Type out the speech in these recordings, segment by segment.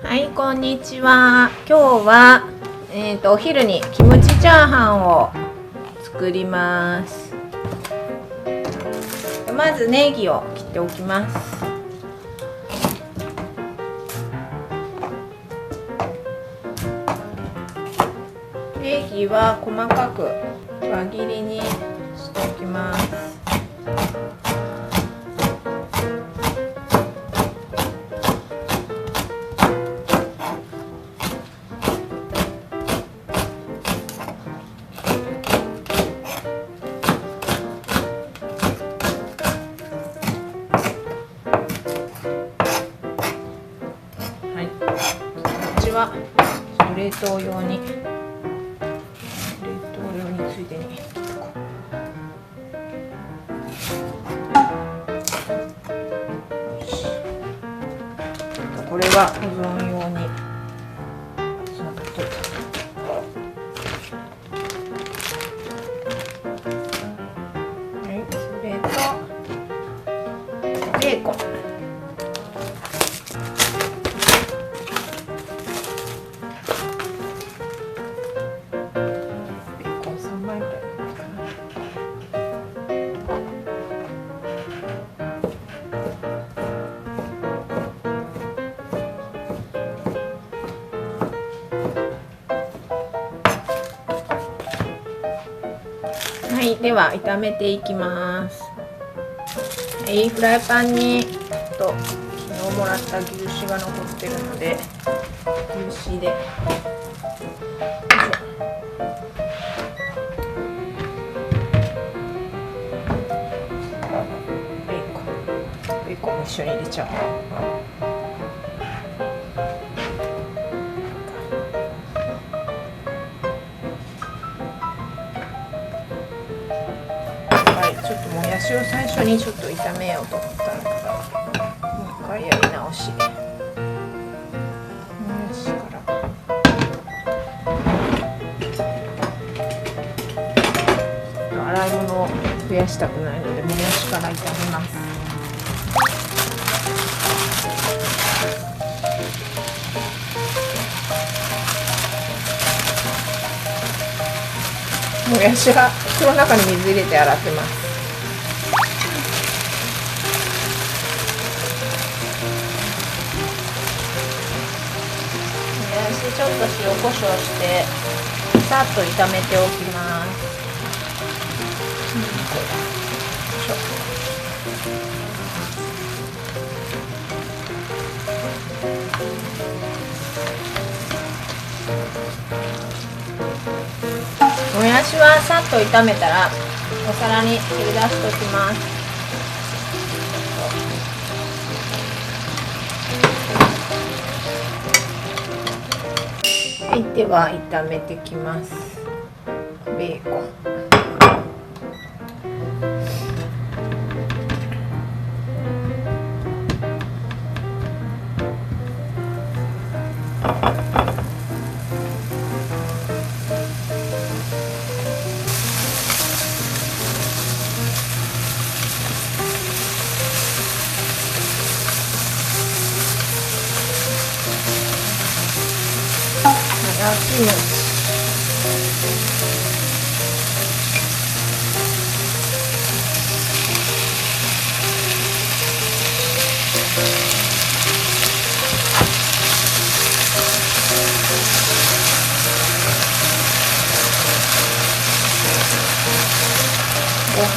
はい、こんにちは。今日は、お昼にキムチチャーハンを作ります。まずネギを切っておきます。ネギは細かく輪切りにしておきます。冷凍用についでにこれは保存用にそれとベーコン、はい、では炒めていきます。はい、フライパンに昨日もらった牛脂が残ってるので牛脂でベーコンも一緒に入れちゃう。ちょっともやしを最初にちょっと炒めようと思ったんだからもう一回やり直し。もやしから洗い物を増やしたくないのでもやしから炒めます。もやしは袋の中に水入れて洗ってます。ちょっと塩コショウしてさっと炒めておきます。もやしはさっと炒めたらお皿に取り出しておきます。はい、では炒めてきます。ベーコン、キムチ、ご飯、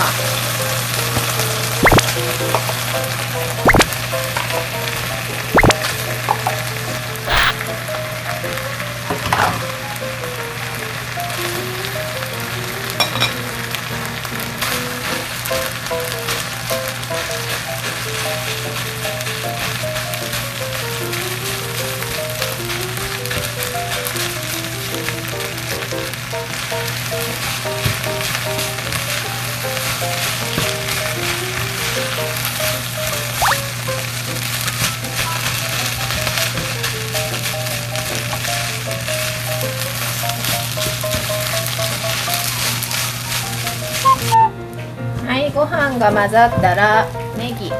ご飯が混ざったらネギ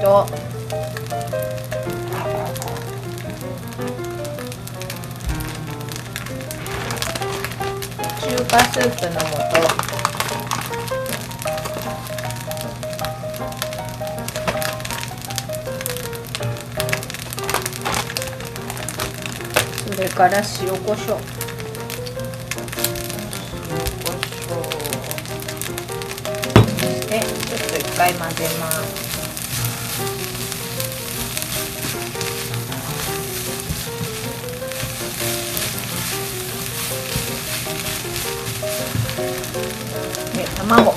と華スープの素、それから塩コショウ、そしてちょっと一回混ぜます。で、卵、ち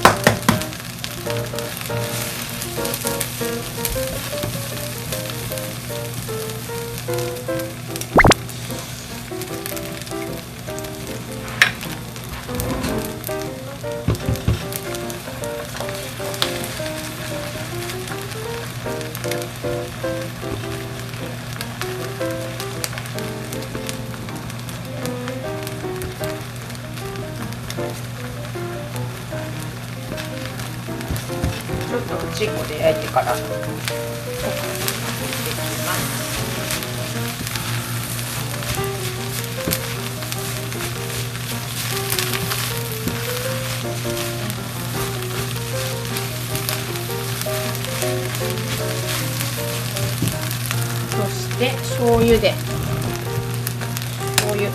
ょっと縁っこで焼いてから入れていきます。そして醤油で醤油、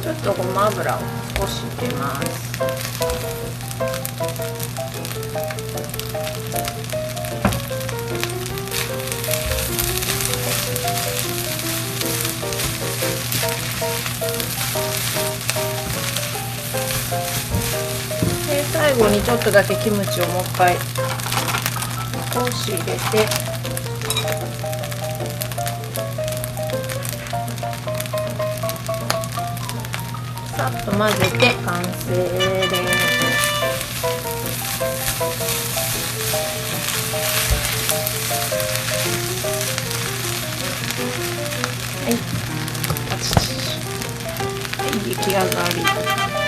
ちょっとごま油を少し入れます。で、最後にちょっとだけキムチをもう一回少し入れて、さっと混ぜて完成です。はい、はい、出来上がり。